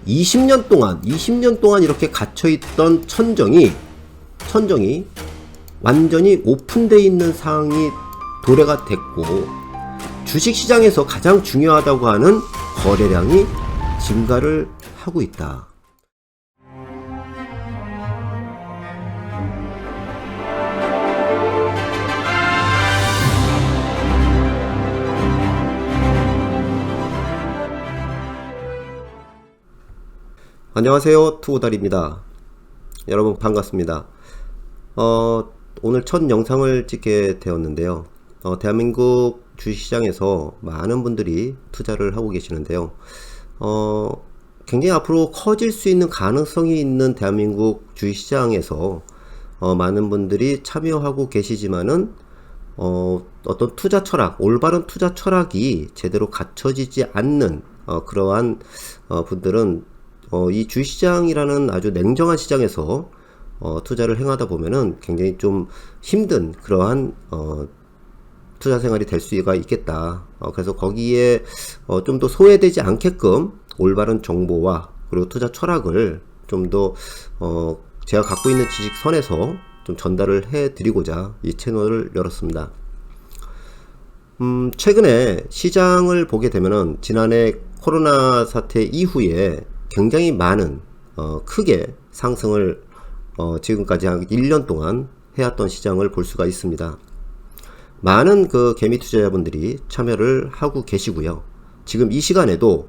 20년 동안 이렇게 갇혀있던 천정이 완전히 오픈되어 있는 상황이 도래가 됐고, 주식시장에서 가장 중요하다고 하는 거래량이 증가를 하고 있다. 안녕하세요, 투고달입니다. 여러분 반갑습니다. 오늘 첫 영상을 찍게 되었는데요. 대한민국 주식시장에서 많은 분들이 투자를 하고 계시는데요. 굉장히 앞으로 커질 수 있는 가능성이 있는 대한민국 주식시장에서 많은 분들이 참여하고 계시지만은 어떤 투자 철학, 올바른 투자 철학이 제대로 갖춰지지 않는 그러한 분들은 이 주식시장이라는 아주 냉정한 시장에서 투자를 행하다 보면은 굉장히 좀 힘든 그러한 투자 생활이 될 수가 있겠다. 그래서 거기에 좀 더 소외되지 않게끔 올바른 정보와 그리고 투자 철학을 좀 더 제가 갖고 있는 지식선에서 좀 전달을 해 드리고자 이 채널을 열었습니다. 최근에 시장을 보게 되면은 지난해 코로나 사태 이후에 굉장히 많은 크게 상승을 지금까지 한 1년 동안 해왔던 시장을 볼 수가 있습니다. 많은 그 개미 투자자분들이 참여를 하고 계시고요. 지금 이 시간에도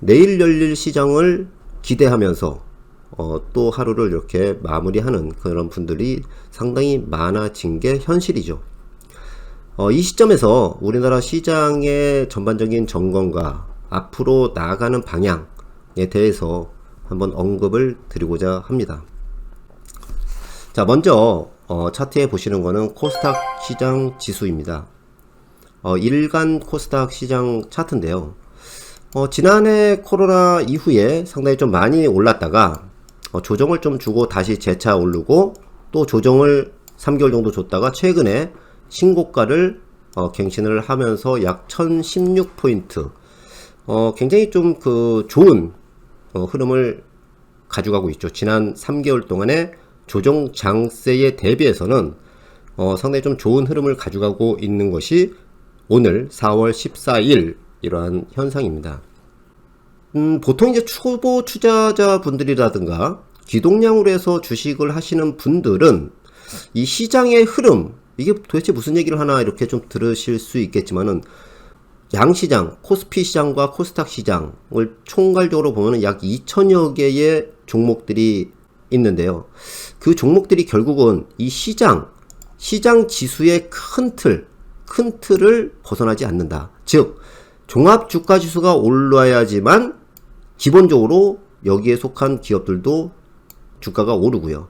내일 열릴 시장을 기대하면서 또 하루를 이렇게 마무리하는 그런 분들이 상당히 많아진 게 현실이죠. 이 시점에서 우리나라 시장의 전반적인 점검과 앞으로 나아가는 방향에 대해서 한번 언급을 드리고자 합니다. 자, 먼저 차트에 보시는 거는 코스닥 시장 지수입니다. 일간 코스닥 시장 차트인데요. 지난해 코로나 이후에 상당히 좀 많이 올랐다가 조정을 좀 주고 다시 재차 오르고 또 조정을 3개월 정도 줬다가 최근에 신고가를 갱신을 하면서 약 1016포인트 굉장히 좀 그 좋은 흐름을 가져가고 있죠. 지난 3개월 동안의 조정 장세에 대비해서는 상당히 좀 좋은 흐름을 가져가고 있는 것이 오늘 4월 14일 이러한 현상입니다. 보통 이제 초보 투자자 분들이라든가 기동량으로 해서 주식을 하시는 분들은 이 시장의 흐름, 이게 도대체 무슨 얘기를 하나 이렇게 좀 들으실 수 있겠지만은 양시장, 코스피 시장과 코스닥 시장을 총괄적으로 보면 약 2천여 개의 종목들이 있는데요. 그 종목들이 결국은 이 시장 지수의 큰 틀을 벗어나지 않는다. 즉, 종합주가지수가 올라야지만 기본적으로 여기에 속한 기업들도 주가가 오르고요.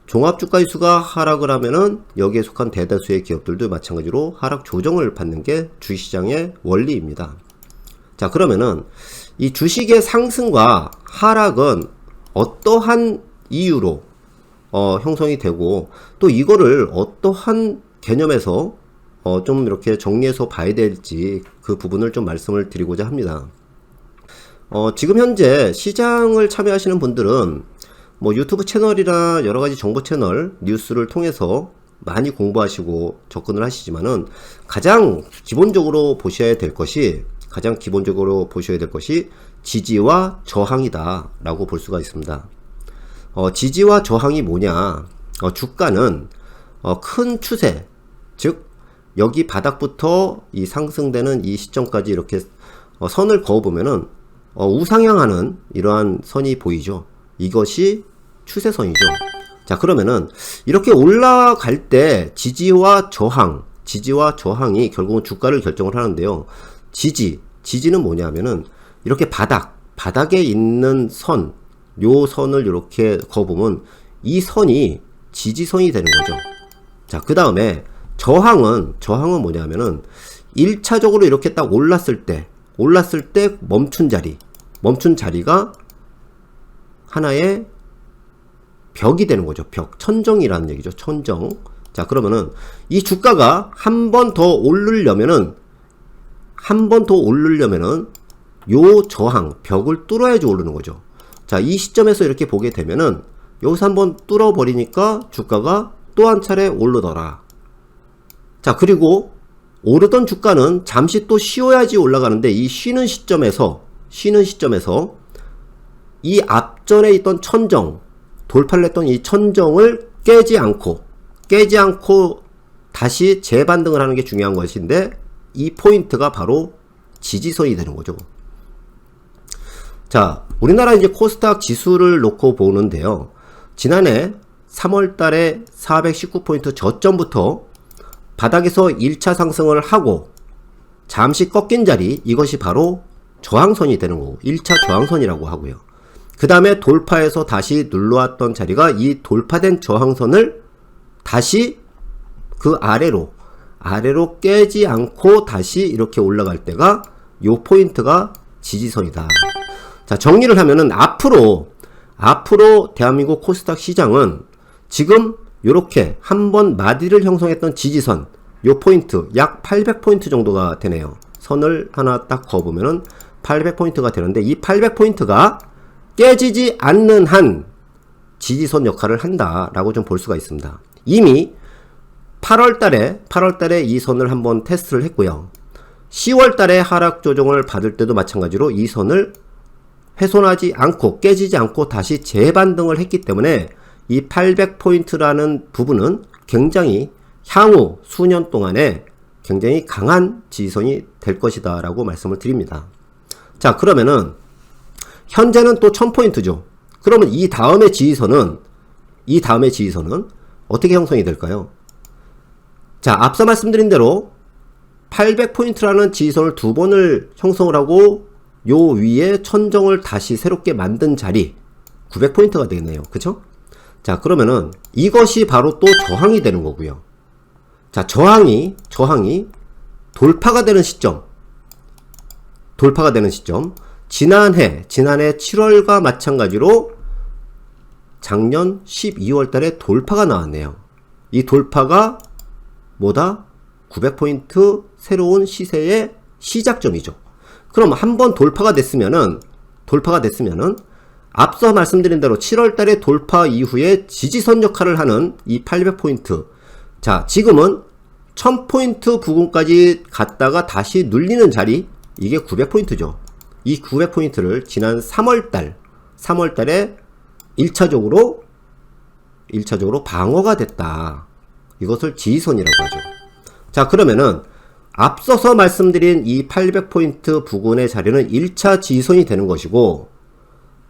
종합주가지수가 하락을 하면은 여기에 속한 대다수의 기업들도 마찬가지로 하락 조정을 받는 게 주식시장의 원리입니다. 자, 그러면은 이 주식의 상승과 하락은 어떠한 이유로 형성이 되고 또 이거를 어떠한 개념에서 좀 이렇게 정리해서 봐야 될지 그 부분을 좀 말씀을 드리고자 합니다. 지금 현재 시장을 참여하시는 분들은 뭐 유튜브 채널이나 여러가지 정보 채널 뉴스를 통해서 많이 공부하시고 접근을 하시지만은 가장 기본적으로 보셔야 될 것이 지지와 저항이다 라고 볼 수가 있습니다. 지지와 저항이 뭐냐, 주가는 큰 추세, 즉 여기 바닥부터 이 상승되는 이 시점까지 이렇게 선을 그어보면은 우상향하는 이러한 선이 보이죠. 이것이 추세선이죠. 자, 그러면은 이렇게 올라갈 때 지지와 저항이 결국은 주가를 결정을 하는데요. 지지는 뭐냐면은 이렇게 바닥에 있는 선, 요 선을 이렇게 그어보면 이 선이 지지선이 되는 거죠. 자, 그 다음에 저항은 뭐냐면은 1차적으로 이렇게 딱 올랐을 때 멈춘 자리가 하나의 벽이 되는 거죠. 천정이라는 얘기죠. 천정. 자, 그러면은 이 주가가 한 번 더 오르려면은 요 저항, 벽을 뚫어야지 오르는 거죠. 자, 이 시점에서 이렇게 보게 되면은 여기서 한번 뚫어버리니까 주가가 또 한 차례 오르더라. 자, 그리고 오르던 주가는 잠시 또 쉬어야지 올라가는데 이 쉬는 시점에서 이 앞전에 있던 천정, 돌파를 했던 이 천정을 깨지 않고 다시 재반등을 하는 게 중요한 것인데 이 포인트가 바로 지지선이 되는 거죠. 자, 우리나라 이제 코스닥 지수를 놓고 보는데요. 지난해 3월 달에 419포인트 저점부터 바닥에서 1차 상승을 하고 잠시 꺾인 자리, 이것이 바로 저항선이 되는 거고 1차 저항선이라고 하고요. 그 다음에 돌파해서 다시 눌러왔던 자리가 이 돌파된 저항선을 다시 그 아래로 깨지 않고 다시 이렇게 올라갈 때가 요 포인트가 지지선이다. 자, 정리를 하면은 앞으로 대한민국 코스닥 시장은 지금 요렇게 한번 마디를 형성했던 지지선, 요 포인트 약 800포인트 정도가 되네요. 선을 하나 딱 그어보면은 800포인트가 되는데 이 800포인트가 깨지지 않는 한 지지선 역할을 한다라고 좀 볼 수가 있습니다. 이미 8월달에 이 선을 한번 테스트를 했고요. 10월달에 하락 조정을 받을 때도 마찬가지로 이 선을 훼손하지 않고 깨지지 않고 다시 재반등을 했기 때문에 이 800포인트라는 부분은 굉장히 향후 수년 동안에 굉장히 강한 지지선이 될 것이다 라고 말씀을 드립니다. 자, 그러면은 현재는 또 1000포인트죠. 그러면 이 다음의 지지선은 어떻게 형성이 될까요? 자, 앞서 말씀드린 대로 800포인트라는 지지선을 두 번을 형성을 하고 요 위에 천정을 다시 새롭게 만든 자리 900포인트가 되겠네요. 그쵸? 자, 그러면은 이것이 바로 또 저항이 되는 거고요. 자, 저항이 돌파가 되는 시점 지난해 7월과 마찬가지로 작년 12월 달에 돌파가 나왔네요. 이 돌파가 뭐다? 900포인트 새로운 시세의 시작점이죠. 그럼 한번 돌파가 됐으면은 앞서 말씀드린 대로 7월 달에 돌파 이후에 지지선 역할을 하는 이 800포인트. 자, 지금은 1000포인트 부근까지 갔다가 다시 눌리는 자리, 이게 900포인트죠. 이 900포인트를 지난 3월 달에 1차적으로 방어가 됐다. 이것을 지지선이라고 하죠. 자, 그러면은 앞서서 말씀드린 이 800포인트 부근의 자리는 1차 지지선이 되는 것이고,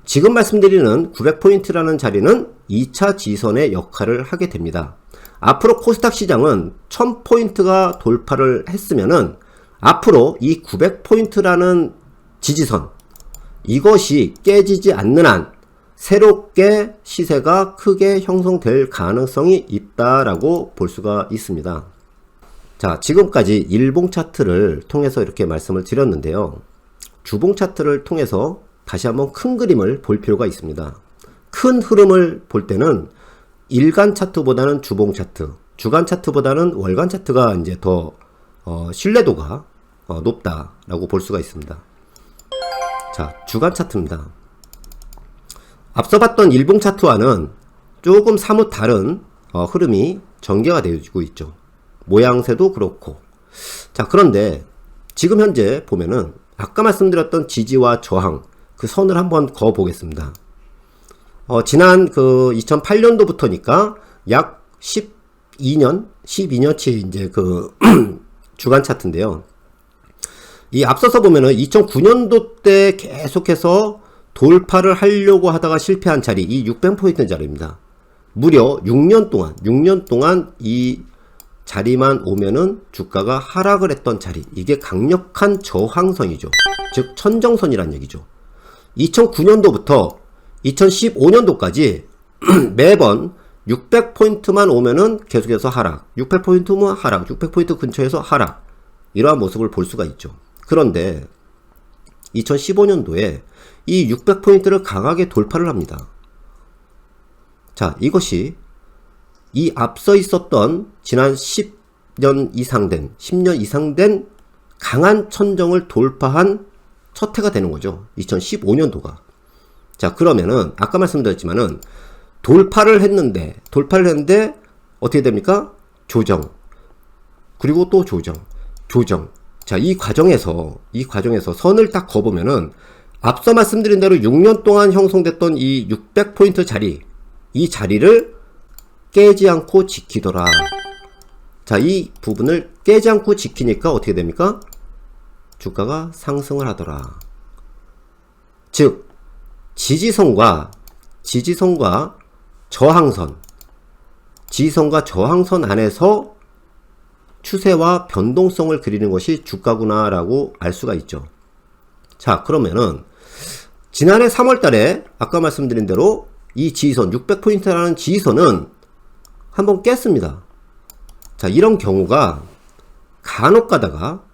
지금 말씀드리는 900포인트라는 자리는 2차 지지선의 역할을 하게 됩니다. 앞으로 코스닥 시장은 1000포인트가 돌파를 했으면은 앞으로 이 900포인트라는 지지선, 이것이 깨지지 않는 한 새롭게 시세가 크게 형성될 가능성이 있다라고 볼 수가 있습니다. 자, 지금까지 일봉 차트를 통해서 이렇게 말씀을 드렸는데요. 주봉 차트를 통해서 다시 한번 큰 그림을 볼 필요가 있습니다. 큰 흐름을 볼 때는 일간 차트보다는 주봉 차트, 주간 차트보다는 월간 차트가 이제 더 신뢰도가 높다라고 볼 수가 있습니다. 자, 주간 차트입니다. 앞서 봤던 일봉 차트와는 조금 사뭇 다른 흐름이 전개가 되어지고 있죠. 모양새도 그렇고. 자, 그런데 지금 현재 보면은 아까 말씀드렸던 지지와 저항, 그 선을 한번 그어 보겠습니다. 지난 그 2008년도부터니까 약 12년치 이제 그 주간 차트인데요. 이 앞서서 보면은 2009년도 때 계속해서 돌파를 하려고 하다가 실패한 자리, 이 600포인트 자리입니다. 무려 6년 동안 이 자리만 오면은 주가가 하락을 했던 자리, 이게 강력한 저항선이죠. 즉 천정선이란 얘기죠. 2009년도부터 2015년도까지 매번 600포인트만 오면은 계속해서 하락, 600포인트만 하락, 600포인트 근처에서 하락, 이러한 모습을 볼 수가 있죠. 그런데 2015년도에 이 600포인트를 강하게 돌파를 합니다. 자, 이것이 이 앞서 있었던 지난 10년 이상 된 강한 천정을 돌파한 첫 해가 되는 거죠. 2015년도가. 자, 그러면은 아까 말씀드렸지만은 돌파를 했는데 어떻게 됩니까? 조정. 그리고 또 조정. 자, 이 과정에서 선을 딱 그어보면은 앞서 말씀드린 대로 6년 동안 형성됐던 이 600포인트 자리, 이 자리를 깨지 않고 지키더라. 자, 이 부분을 깨지 않고 지키니까 어떻게 됩니까? 주가가 상승을 하더라. 즉, 지지선과 저항선, 지지선과 저항선 안에서 추세와 변동성을 그리는 것이 주가구나라고 알 수가 있죠. 자, 그러면은 지난해 3월 달에 아까 말씀드린 대로 이 지지선 600포인트라는 지지선은 한번 깼습니다. 자, 이런 경우가 간혹 가다가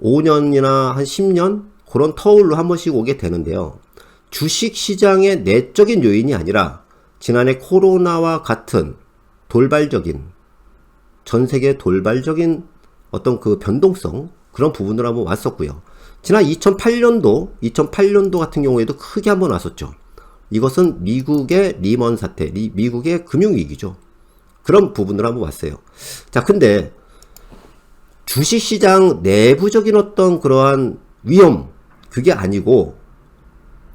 5년이나 한 10년 그런 터울로 한 번씩 오게 되는데요. 주식시장의 내적인 요인이 아니라 지난해 코로나와 같은 돌발적인, 전세계 돌발적인 어떤 그 변동성, 그런 부분으로 한번 왔었고요. 지난 2008년도 같은 경우에도 크게 한번 왔었죠. 이것은 미국의 리먼 사태, 미국의 금융위기죠. 그런 부분으로 한번 왔어요. 자, 근데 주식시장 내부적인 어떤 그러한 위험, 그게 아니고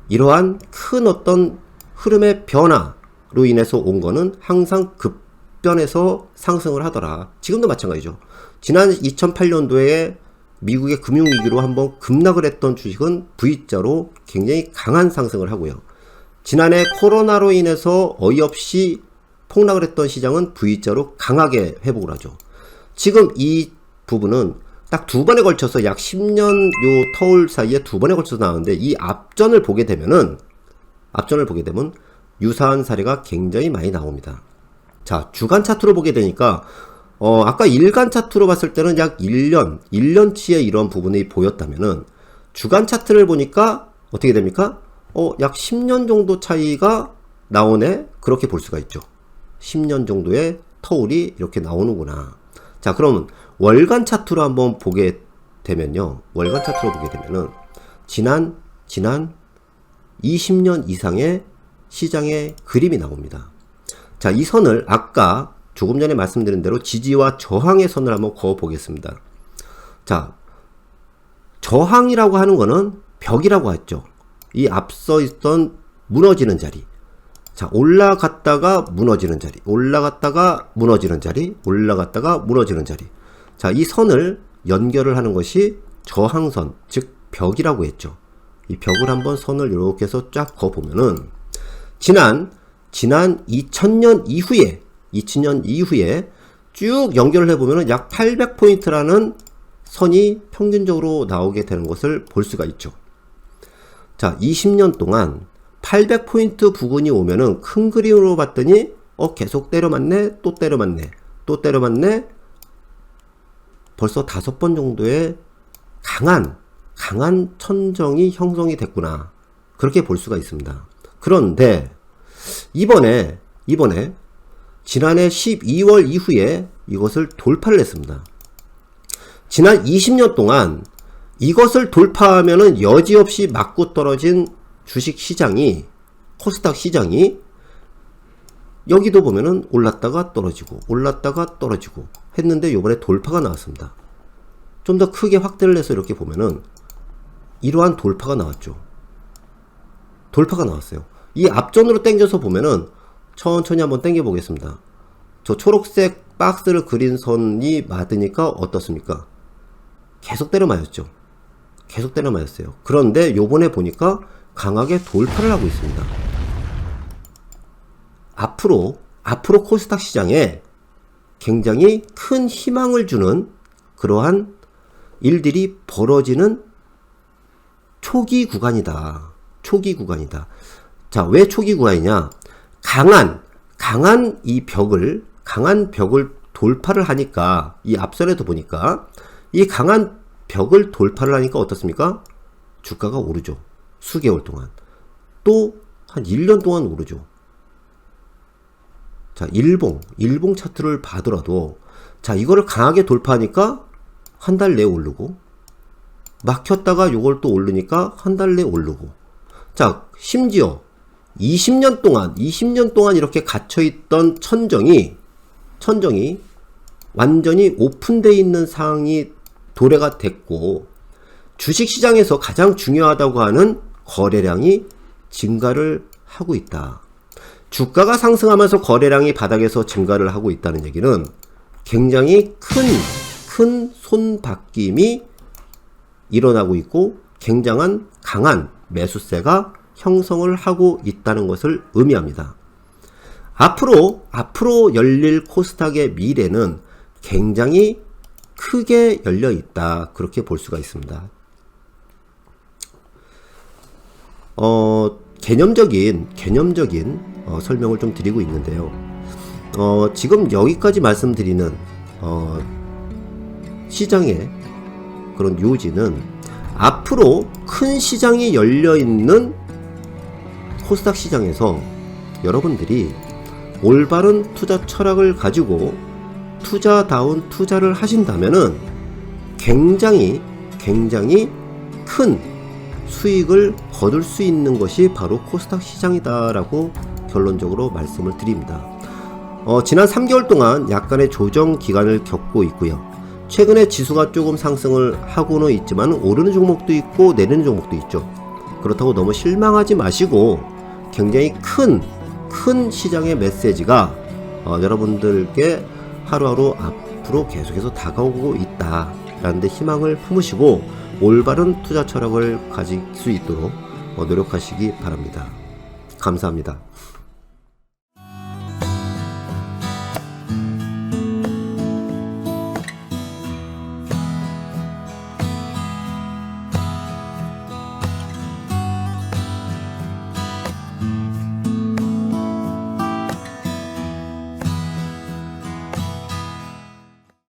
이러한 큰 어떤 흐름의 변화로 인해서 온 거는 항상 급변해서 상승을 하더라. 지금도 마찬가지죠. 지난 2008년도에 미국의 금융위기로 한번 급락을 했던 주식은 V자로 굉장히 강한 상승을 하고요. 지난해 코로나로 인해서 어이없이 폭락을 했던 시장은 V자로 강하게 회복을 하죠. 지금 이 부분은 딱 두 번에 걸쳐서 약 10년 요 터울 사이에 두 번에 걸쳐서 나오는데 이 앞전을 보게 되면 유사한 사례가 굉장히 많이 나옵니다. 자, 주간 차트로 보게 되니까 아까 일간 차트로 봤을 때는 약 1년치의 이런 부분이 보였다면은 주간 차트를 보니까 어떻게 됩니까? 약 10년 정도 차이가 나오네? 그렇게 볼 수가 있죠. 10년 정도의 터울이 이렇게 나오는구나. 자, 그러면 월간 차트로 한번 보게 되면요. 월간 차트로 보게 되면은 지난 20년 이상의 시장의 그림이 나옵니다. 자, 이 선을 아까 조금 전에 말씀드린 대로 지지와 저항의 선을 한번 그어 보겠습니다. 자, 저항이라고 하는 거는 벽이라고 했죠. 이 앞서 있던 무너지는 자리. 자, 올라갔다가 무너지는 자리, 올라갔다가 무너지는 자리, 올라갔다가 무너지는 자리. 자, 이 선을 연결을 하는 것이 저항선, 즉 벽이라고 했죠. 이 벽을 한번 선을 이렇게 해서 쫙 그어보면은 지난 2000년 이후에 쭉 연결을 해보면은 약 800포인트라는 선이 평균적으로 나오게 되는 것을 볼 수가 있죠. 자, 20년 동안 800포인트 부근이 오면은 큰 그림으로 봤더니 계속 때려맞네, 또 때려맞네, 또 때려맞네. 벌써 5번 정도의 강한 천정이 형성이 됐구나. 그렇게 볼 수가 있습니다. 그런데 이번에 지난해 12월 이후에 이것을 돌파를 했습니다. 지난 20년 동안 이것을 돌파하면은 여지없이 맞고 떨어진 주식 시장이, 코스닥 시장이 여기도 보면은 올랐다가 떨어지고 했는데 요번에 돌파가 나왔습니다. 좀 더 크게 확대를 해서 이렇게 보면은 이러한 돌파가 나왔죠. 돌파가 나왔어요. 이 앞전으로 당겨서 보면은 천천히 한번 당겨 보겠습니다. 저 초록색 박스를 그린 선이 맞으니까 어떻습니까? 계속 때려 맞았죠. 계속 때려 맞았어요. 그런데 요번에 보니까 강하게 돌파를 하고 있습니다. 앞으로 코스닥 시장에 굉장히 큰 희망을 주는 그러한 일들이 벌어지는 초기 구간이다. 자, 왜 초기 구간이냐? 강한 벽을 돌파를 하니까, 이 앞선에도 보니까 이 강한 벽을 돌파를 하니까 어떻습니까? 주가가 오르죠. 수개월 동안. 또 한 1년 동안 오르죠. 자, 일봉 차트를 봐더라도, 자, 이거를 강하게 돌파하니까 한 달 내에 오르고, 막혔다가 요걸 또 오르니까 한 달 내에 오르고. 자, 심지어 20년 동안 이렇게 갇혀있던 천정이 완전히 오픈되어 있는 상황이 도래가 됐고, 주식시장에서 가장 중요하다고 하는 거래량이 증가를 하고 있다. 주가가 상승하면서 거래량이 바닥에서 증가를 하고 있다는 얘기는 굉장히 큰 손바뀜이 일어나고 있고, 굉장한 강한 매수세가 형성을 하고 있다는 것을 의미합니다. 앞으로 열릴 코스닥의 미래는 굉장히 크게 열려 있다, 그렇게 볼 수가 있습니다. 개념적인 설명을 좀 드리고 있는데요. 지금 여기까지 말씀드리는 시장의 그런 요지는 앞으로 큰 시장이 열려 있는 코스닥 시장에서 여러분들이 올바른 투자 철학을 가지고 투자다운 투자를 하신다면은 굉장히 큰 수익을 거둘 수 있는 것이 바로 코스닥 시장이다 라고 결론적으로 말씀을 드립니다. 지난 3개월 동안 약간의 조정 기간을 겪고 있고요. 최근에 지수가 조금 상승을 하고는 있지만 오르는 종목도 있고 내리는 종목도 있죠. 그렇다고 너무 실망하지 마시고 굉장히 큰 시장의 메시지가 여러분들께 하루하루 앞으로 계속해서 다가오고 있다 라는 데 희망을 품으시고 올바른 투자 철학을 가질 수 있도록 노력하시기 바랍니다. 감사합니다.